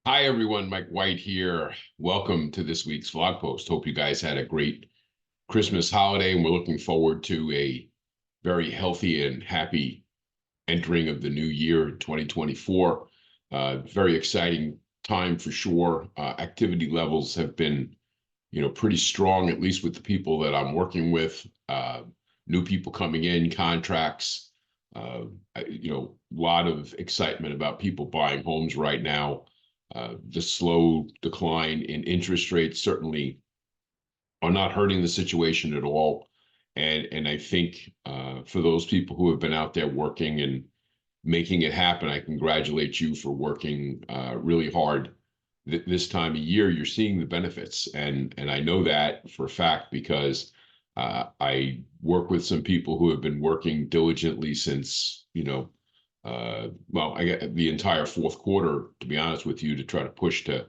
Hi, everyone. Mike White here. Welcome to this week's vlog post. Hope you guys had a great Christmas holiday, and we're looking forward to a very healthy and happy entering of the new year, 2024. Very exciting time for sure. Activity levels have been, pretty strong, at least with the people that I'm working with. New people coming in, contracts. Uh, a lot of excitement about people buying homes right now. The slow decline in interest rates certainly are not hurting the situation at all. And I think for those people who have been out there working and making it happen, I congratulate you for working really hard. This time of year, you're seeing the benefits, and I know that for a fact because I work with some people who have been working diligently since well, I got the entire fourth quarter, to be honest with you, to try to push to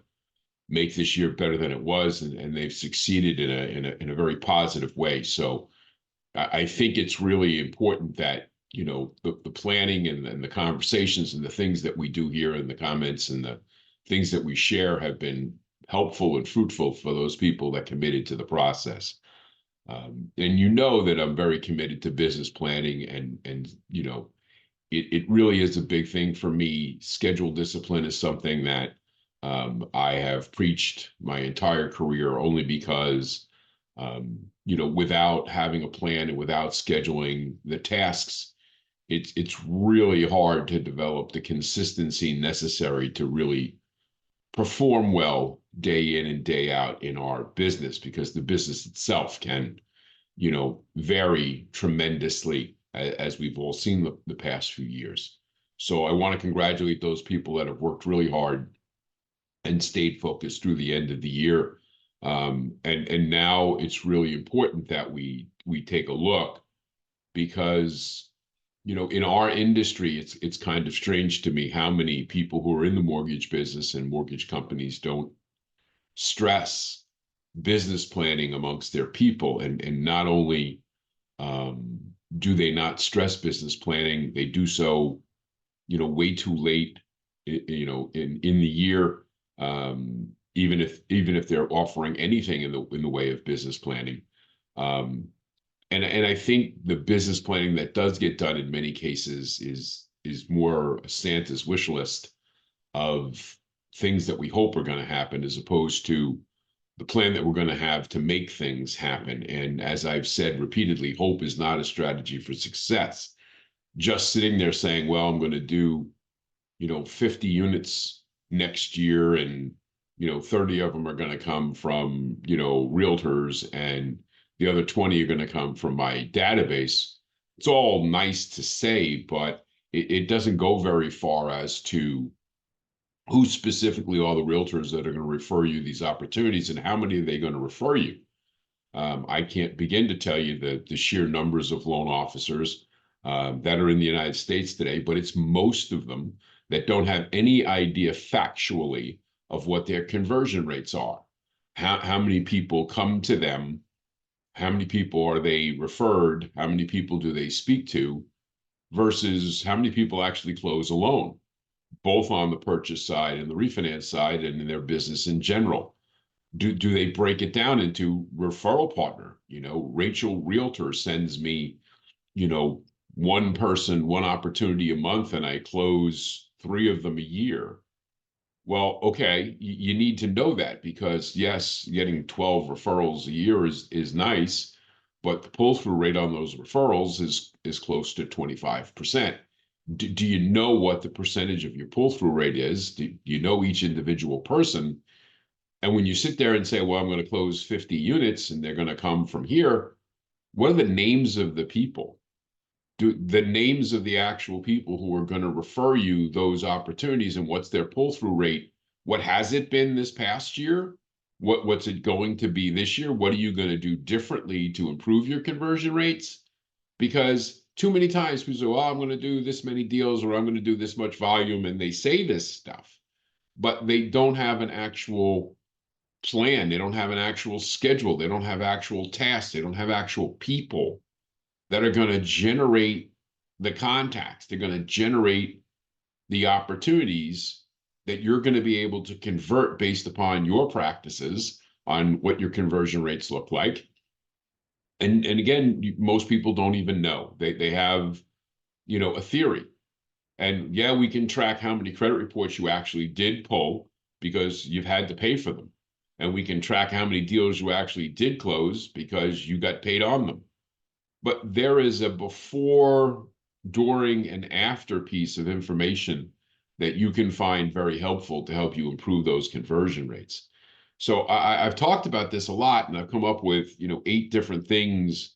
make this year better than it was, and they've succeeded in a very positive way. So I think it's really important that the planning and the conversations and the things that we do here and the comments and the things that we share have been helpful and fruitful for those people that committed to the process. And that I'm very committed to business planning and it really is a big thing for me. Schedule discipline is something that I have preached my entire career only because, without having a plan and without scheduling the tasks, it's really hard to develop the consistency necessary to really perform well day in and day out in our business because the business itself can, vary tremendously as we've all seen the past few years. So I want to congratulate those people that have worked really hard and stayed focused through the end of the year. And now it's really important that we take a look because in our industry, it's kind of strange to me how many people who are in the mortgage business and mortgage companies don't stress business planning amongst their people. And not only um, do they not stress business planning, they do so, way too late, in the year. Even if they're offering anything in the way of business planning. Um, and I think the business planning that does get done in many cases is more a Santa's wish list of things that we hope are going to happen as opposed to the plan that we're going to have to make things happen. And as I've said repeatedly, hope is not a strategy for success. Just sitting there saying, well, I'm going to do, 50 units next year and 30 of them are going to come from realtors and the other 20 are going to come from my database. It's all nice to say, but it doesn't go very far as to who specifically are the realtors that are going to refer you these opportunities and how many are they going to refer you. I can't begin to tell you the sheer numbers of loan officers that are in the United States today, but it's most of them that don't have any idea factually of what their conversion rates are. How many people come to them? How many people are they referred? How many people do they speak to? Versus how many people actually close a loan, both on the purchase side and the refinance side and in their business in general. Do they break it down into referral partner? Rachel Realtor sends me, one person, one opportunity a month, and I close three of them a year. Well, okay, you need to know that because yes, getting 12 referrals a year is nice, but the pull-through rate on those referrals is close to 25%. Do you know what the percentage of your pull-through rate is? Do you know each individual person? And when you sit there and say, well, I'm going to close 50 units and they're going to come from here, what are the names of the people? Do the names of the actual people who are going to refer you those opportunities and what's their pull-through rate? What has it been this past year? What's it going to be this year? What are you going to do differently to improve your conversion rates? Because too many times people say, well, I'm going to do this many deals or I'm going to do this much volume, and they say this stuff, but they don't have an actual plan. They don't have an actual schedule. They don't have actual tasks. They don't have actual people that are going to generate the contacts. They're going to generate the opportunities that you're going to be able to convert based upon your practices on what your conversion rates look like. And again, most people don't even know. They have, a theory. And yeah, we can track how many credit reports you actually did pull because you've had to pay for them. And we can track how many deals you actually did close because you got paid on them. But there is a before, during, and after piece of information that you can find very helpful to help you improve those conversion rates. So I've talked about this a lot, and I've come up with 8 different things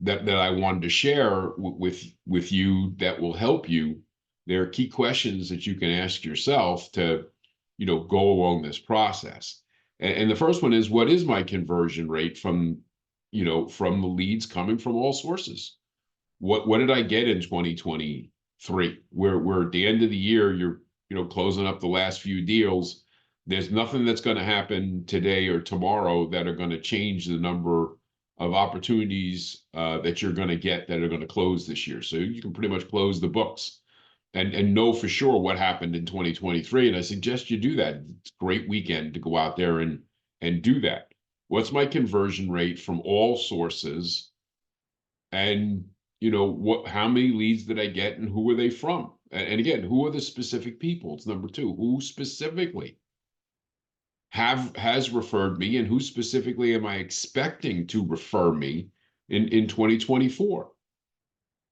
that I wanted to share with you that will help you. There are key questions that you can ask yourself to go along this process. And the first one is, what is my conversion rate from from the leads coming from all sources? What did I get in 2023? Where at the end of the year, you're closing up the last few deals. There's nothing that's going to happen today or tomorrow that are going to change the number of opportunities that you're going to get that are going to close this year. So you can pretty much close the books and know for sure what happened in 2023. And I suggest you do that. It's a great weekend to go out there and do that. What's my conversion rate from all sources? And how many leads did I get and who were they from? And again, who are the specific people? It's number 2. Who specifically has referred me, and who specifically am I expecting to refer me in 2024?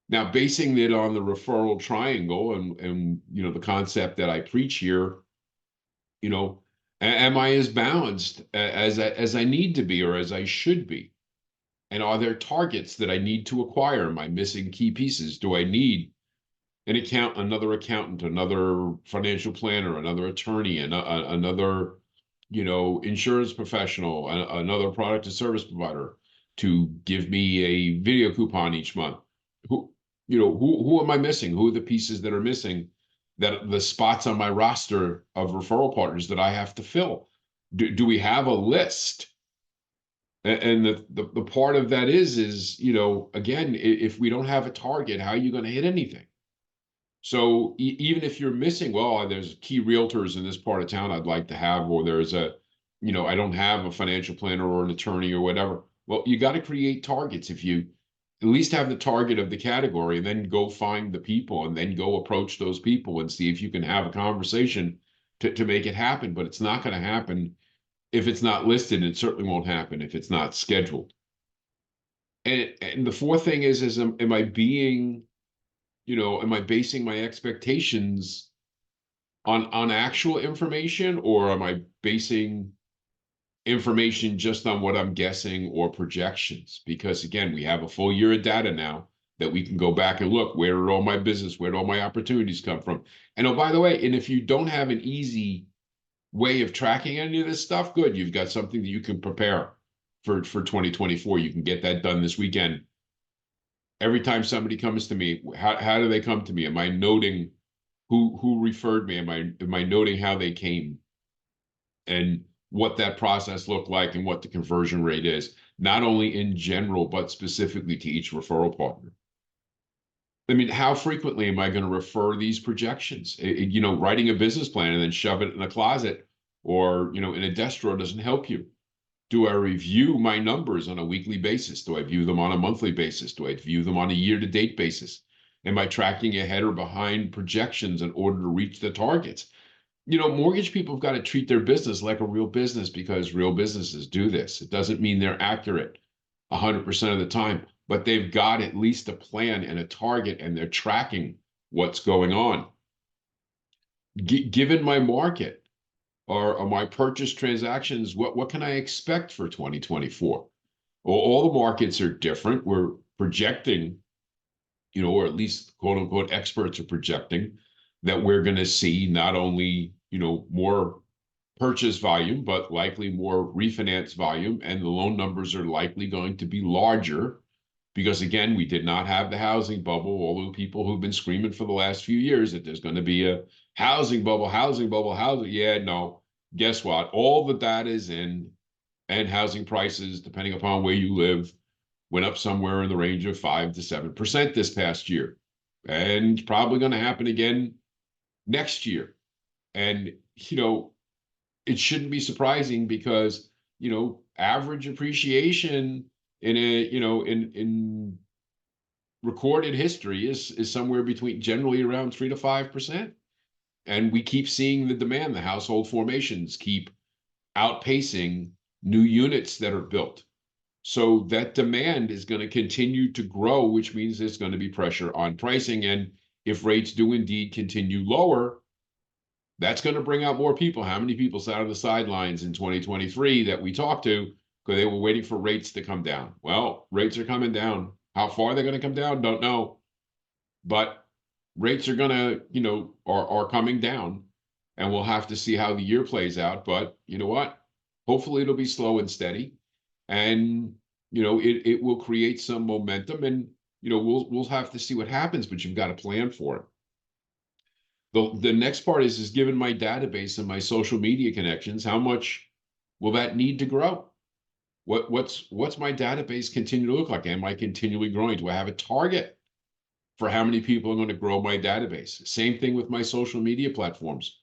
Now, basing it on the referral triangle and the concept that I preach here, am I as balanced as I need to be or as I should be? And are there targets that I need to acquire? Am I missing key pieces? Do I need another accountant, another financial planner, another attorney, and another insurance professional, another product or service provider to give me a video coupon each month? Who am I missing? Who are the pieces that are missing, that the spots on my roster of referral partners that I have to fill? Do we have a list? And the part of that is again, if we don't have a target, how are you going to hit anything? So even if you're missing, well, there's key realtors in this part of town I'd like to have, or there's I don't have a financial planner or an attorney or whatever. Well, you got to create targets. If you at least have the target of the category, and then go find the people and then go approach those people and see if you can have a conversation to make it happen. But it's not going to happen if it's not listed. It certainly won't happen if it's not scheduled. And the fourth thing is am I being, am I basing my expectations on actual information, or am I basing information just on what I'm guessing or projections? Because again, we have a full year of data now that we can go back and look, where did all my business, where did all my opportunities come from? And oh, by the way, and if you don't have an easy way of tracking any of this stuff, good, you've got something that you can prepare for 2024. You can get that done this weekend. Every time somebody comes to me, how do they come to me? Am I noting who referred me? Am I noting how they came and what that process looked like and what the conversion rate is, not only in general, but specifically to each referral partner? I mean, how frequently am I going to refer these projections? Writing a business plan and then shove it in a closet or, in a desk drawer doesn't help you. Do I review my numbers on a weekly basis? Do I view them on a monthly basis? Do I view them on a year-to-date basis? Am I tracking ahead or behind projections in order to reach the targets? Mortgage people have got to treat their business like a real business, because real businesses do this. It doesn't mean they're accurate 100% of the time, but they've got at least a plan and a target, and they're tracking what's going on. Given my market or my purchase transactions, what can I expect for 2024? Well, all the markets are different. We're projecting, or at least quote unquote experts are projecting that we're going to see not only, more purchase volume, but likely more refinance volume. And the loan numbers are likely going to be larger because, again, we did not have the housing bubble. All the people who've been screaming for the last few years that there's going to be a housing bubble. Yeah, no. Guess what? All the data is in, and housing prices, depending upon where you live, went up somewhere in the range of 5 to 7% this past year. And it's probably going to happen again next year. And, it shouldn't be surprising because, average appreciation in in recorded history is somewhere between generally around 3 to 5%. And we keep seeing the demand, the household formations keep outpacing new units that are built. So that demand is going to continue to grow, which means there's going to be pressure on pricing. And if rates do indeed continue lower, that's going to bring out more people. How many people sat on the sidelines in 2023 that we talked to because they were waiting for rates to come down? Well, rates are coming down. How far they're going to come down, don't know. But rates are going to, are coming down, and we'll have to see how the year plays out. But you know what? Hopefully it'll be slow and steady, and it will create some momentum, and we'll have to see what happens. But you've got to plan for it. The next part is given my database and my social media connections, how much will that need to grow? What's my database continue to look like? Am I continually growing? Do I have a target for how many people are going to grow my database? Same thing with my social media platforms.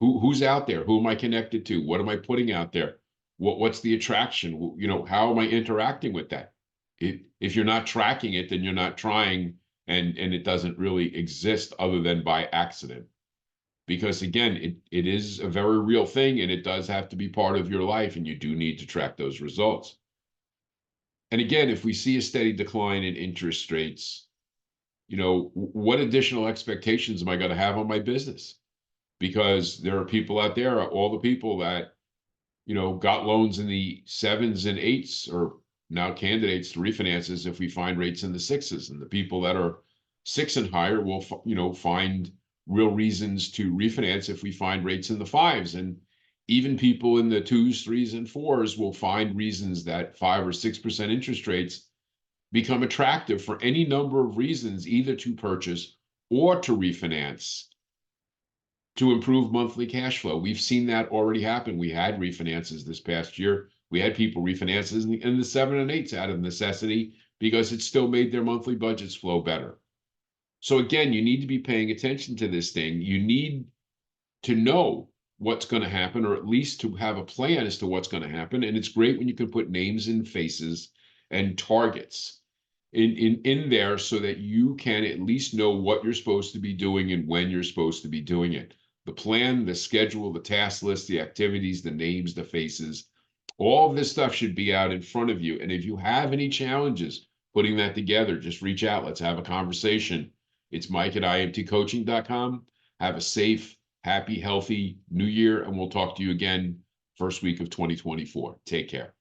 Who's out there? Who am I connected to? What am I putting out there? What's the attraction? How am I interacting with that? If you're not tracking it, then you're not trying, and it doesn't really exist other than by accident. Because again, it is a very real thing, and it does have to be part of your life, and you do need to track those results. And again, if we see a steady decline in interest rates, what additional expectations am I going to have on my business? Because there are people out there, all the people that, got loans in the 7s and 8s are now candidates to refinances if we find rates in the 6s. And the people that are 6 and higher will, find real reasons to refinance if we find rates in the 5s. And even people in the 2s, 3s, and 4s will find reasons that 5 or 6% interest rates become attractive for any number of reasons, either to purchase or to refinance, to improve monthly cash flow. We've seen that already happen. We had refinances this past year. We had people refinances in the 7 and 8s out of necessity because it still made their monthly budgets flow better. So again, you need to be paying attention to this thing. You need to know what's going to happen, or at least to have a plan as to what's going to happen. And it's great when you can put names and faces and targets in there so that you can at least know what you're supposed to be doing and when you're supposed to be doing it. The plan, the schedule, the task list, the activities, the names, the faces, all of this stuff should be out in front of you. And if you have any challenges putting that together, just reach out. Let's have a conversation. It's Mike at impcoaching.com. Have a safe, happy, healthy new year, and we'll talk to you again first week of 2024. Take care.